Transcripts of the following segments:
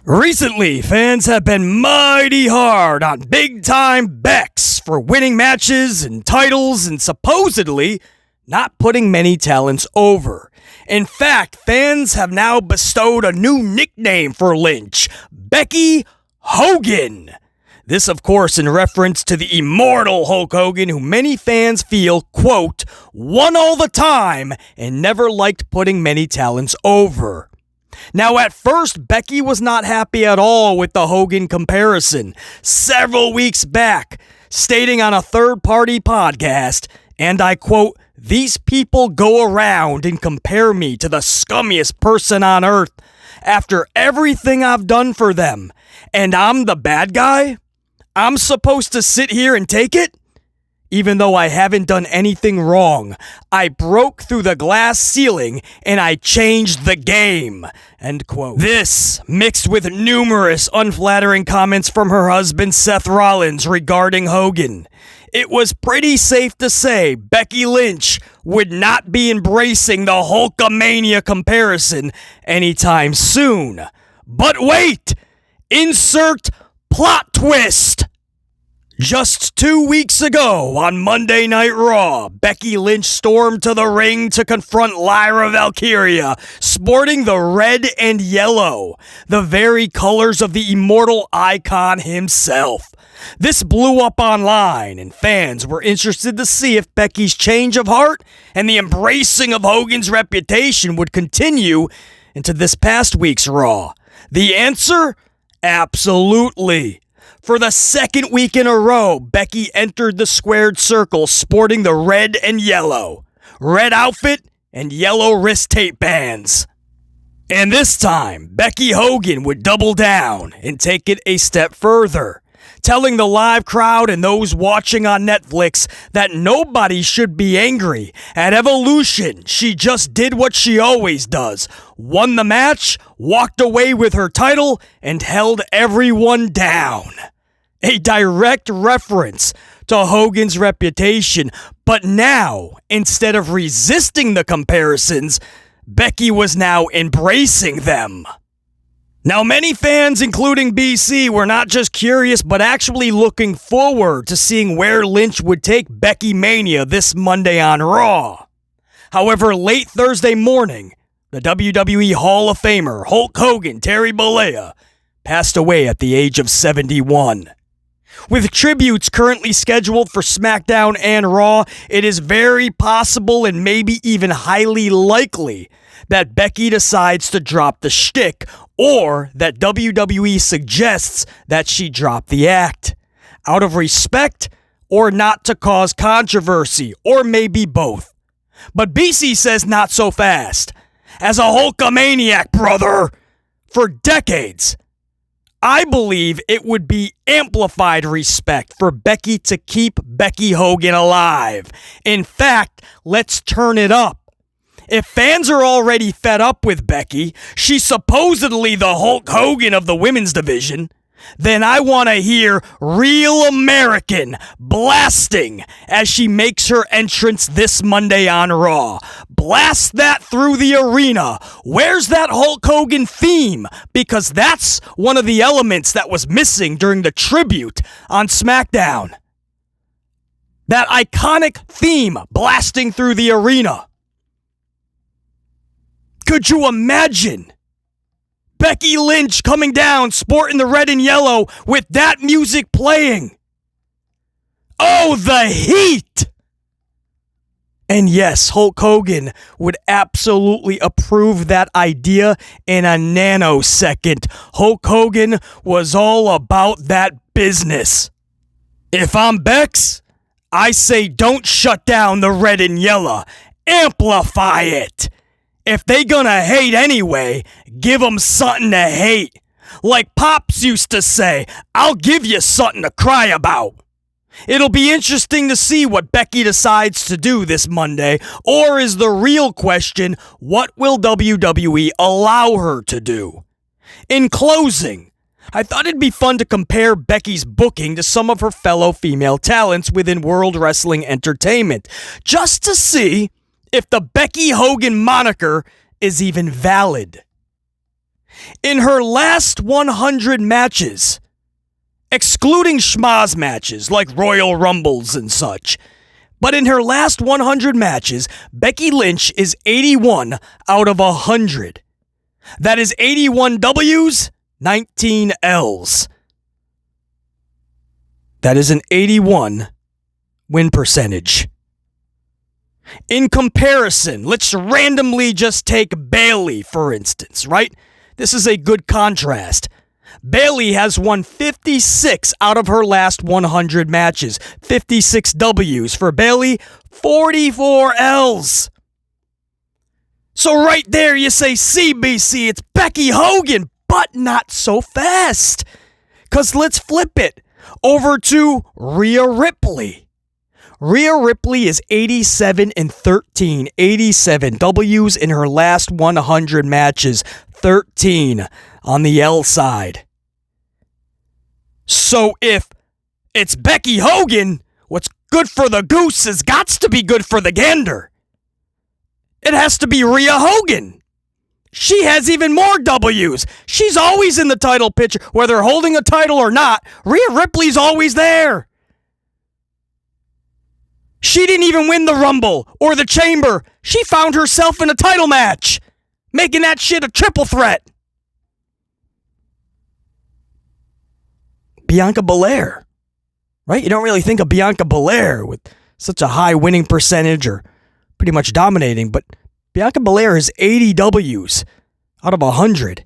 Recently, fans have been mighty hard on big-time Becks for winning matches and titles and supposedly not putting many talents over. In fact, fans have now bestowed a new nickname for Lynch, Becky Hogan. This, of course, in reference to the immortal Hulk Hogan, who many fans feel, quote, won all the time and never liked putting many talents over. Now, at first, Becky was not happy at all with the Hogan comparison several weeks back, stating on a third-party podcast, and I quote, "These people go around and compare me to the scummiest person on earth after everything I've done for them, and I'm the bad guy? I'm supposed to sit here and take it? Even though I haven't done anything wrong, I broke through the glass ceiling and I changed the game." End quote. This, mixed with numerous unflattering comments from her husband Seth Rollins regarding Hogan. It was pretty safe to say Becky Lynch would not be embracing the Hulkamania comparison anytime soon. But wait! Insert plot twist! Just 2 weeks ago, on Monday Night Raw, Becky Lynch stormed to the ring to confront Lyra Valkyria, sporting the red and yellow, the very colors of the immortal icon himself. This blew up online, and fans were interested to see if Becky's change of heart and the embracing of Hogan's reputation would continue into this past week's Raw. The answer? Absolutely. For the second week in a row, Becky entered the squared circle sporting the red and yellow. Red outfit and yellow wrist tape bands. And this time, Becky Hogan would double down and take it a step further, telling the live crowd and those watching on Netflix that nobody should be angry. At Evolution, she just did what she always does. Won the match, walked away with her title, and held everyone down. A direct reference to Hogan's reputation, but now, instead of resisting the comparisons, Becky was now embracing them. Now, many fans, including BC, were not just curious, but actually looking forward to seeing where Lynch would take Becky Mania this Monday on Raw. However, late Thursday morning, the WWE Hall of Famer Hulk Hogan, Terry Bollea, passed away at the age of 71. With tributes currently scheduled for SmackDown and Raw, it is very possible and maybe even highly likely that Becky decides to drop the shtick, or that WWE suggests that she drop the act. Out of respect, or not to cause controversy, or maybe both. But BC says not so fast. As a Hulkamaniac, brother, for decades, I believe it would be amplified respect for Becky to keep Becky Hogan alive. In fact, let's turn it up. If fans are already fed up with Becky, she's supposedly the Hulk Hogan of the women's division, then I want to hear Real American blasting as she makes her entrance this Monday on Raw. Blast that through the arena. Where's that Hulk Hogan theme? Because that's one of the elements that was missing during the tribute on SmackDown. That iconic theme blasting through the arena. Could you imagine Becky Lynch coming down sporting the red and yellow with that music playing? Oh, the heat! And yes, Hulk Hogan would absolutely approve that idea in a nanosecond. Hulk Hogan was all about that business. If I'm Bex, I say don't shut down the red and yellow. Amplify it. If they gonna hate anyway, give them something to hate. Like Pops used to say, I'll give you something to cry about. It'll be interesting to see what Becky decides to do this Monday, or is the real question, what will WWE allow her to do? In closing, I thought it'd be fun to compare Becky's booking to some of her fellow female talents within World Wrestling Entertainment, just to see if the Becky Hogan moniker is even valid. In her last 100 matches, excluding schmaz matches like Royal Rumbles and such, but in her last 100 matches, Becky Lynch is 81 out of 100. That is 81 W's, 19 L's. That is an 81 win percentage. In comparison, let's randomly just take Bayley, for instance, right? This is a good contrast. Bayley has won 56 out of her last 100 matches. 56 W's for Bayley, 44 L's. So right there you say CBC, it's Becky Hogan, but not so fast. Because let's flip it over to Rhea Ripley. Rhea Ripley is 87-13, 87 W's in her last 100 matches, 13 on the L side. So if it's Becky Hogan, what's good for the goose has got to be good for the gander. It has to be Rhea Hogan. She has even more W's. She's always in the title picture, whether holding a title or not. Rhea Ripley's always there. She didn't even win the Rumble or the Chamber. She found herself in a title match, making that shit a triple threat. Bianca Belair, right? You don't really think of Bianca Belair with such a high winning percentage or pretty much dominating, but Bianca Belair has 80 W's out of 100.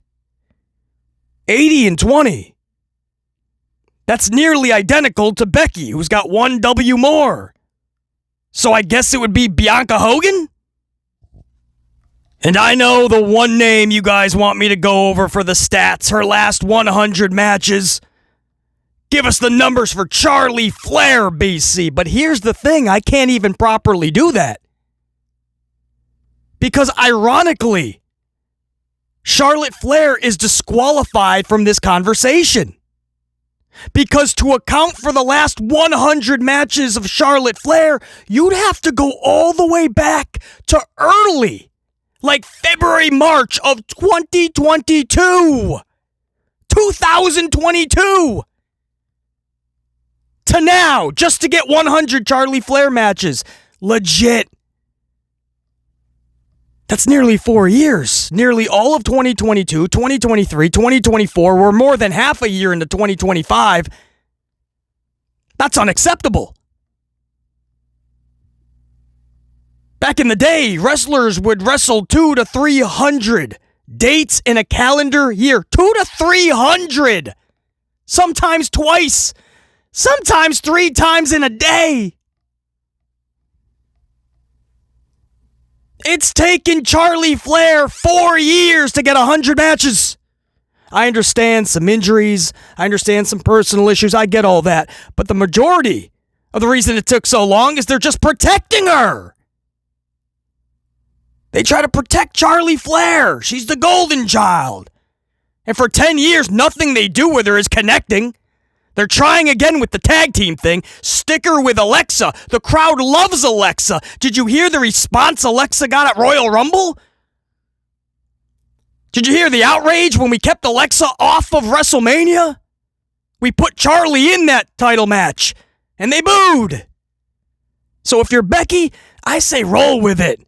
80-20. That's nearly identical to Becky, who's got 1 W more. So I guess it would be Bianca Hogan? And I know the one name you guys want me to go over for the stats, her last 100 matches. Give us the numbers for Charlie Flair, BC. But here's the thing, I can't even properly do that. Because ironically, Charlotte Flair is disqualified from this conversation. Because to account for the last 100 matches of Charlotte Flair, you'd have to go all the way back to early, like February, March of 2022. 2022. To now, just to get 100 Charlie Flair matches. Legit. That's nearly 4 years. Nearly all of 2022, 2023, 2024. We're more than half a year into 2025. That's unacceptable. Back in the day, wrestlers would wrestle 200 to 300 dates in a calendar year. 200 to 300. Sometimes twice. Sometimes 3 times in a day. It's taken Charlie Flair 4 years to get 100 matches. I understand some injuries. I understand some personal issues. I get all that. But the majority of the reason it took so long is they're just protecting her. They try to protect Charlie Flair. She's the golden child. And for 10 years, nothing they do with her is connecting. They're trying again with the tag team thing. Stick her with Alexa. The crowd loves Alexa. Did you hear the response Alexa got at Royal Rumble? Did you hear the outrage when we kept Alexa off of WrestleMania? We put Charlie in that title match, and they booed. So if you're Becky, I say roll with it.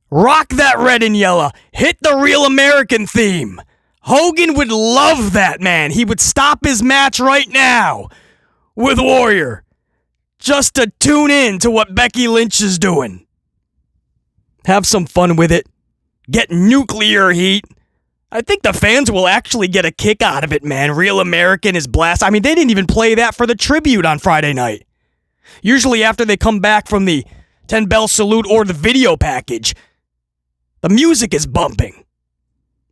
Rock that red and yellow. Hit the Real American theme. Hogan would love that, man. He would stop his match right now with Warrior just to tune in to what Becky Lynch is doing. Have some fun with it. Get nuclear heat. I think the fans will actually get a kick out of it, man. Real American is blast. I mean, they didn't even play that for the tribute on Friday night. Usually after they come back from the 10-bell salute or the video package, the music is bumping.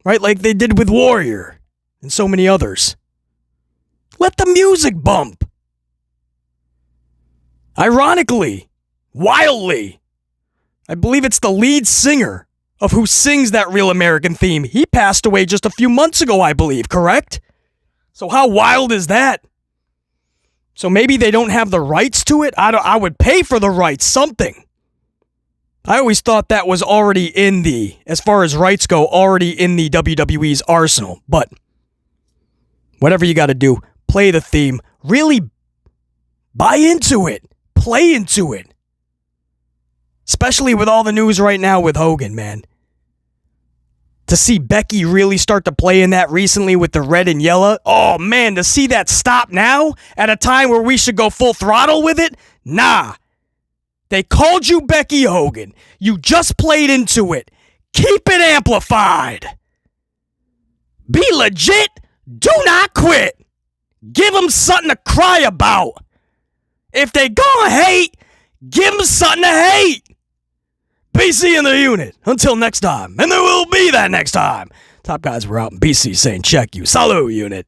Right, like they did with Warrior and so many others. Let the music bump. Ironically, wildly, I believe it's the lead singer of who sings that Real American theme. He passed away just a few months ago, I believe, correct? So how wild is that? So maybe they don't have the rights to it? I would pay for the rights, something. I always thought that was already as far as rights go, already in the WWE's arsenal. But whatever you got to do, play the theme. Really buy into it. Play into it. Especially with all the news right now with Hogan, man. To see Becky really start to play in that recently with the red and yellow. Oh, man, to see that stop now at a time where we should go full throttle with it? Nah. They called you Becky Hogan. You just played into it. Keep it amplified. Be legit. Do not quit. Give them something to cry about. If they gonna hate, give them something to hate. BC in the unit. Until next time. And there will be that next time. Top guys, we're out. And BC saying check you. Salut, unit.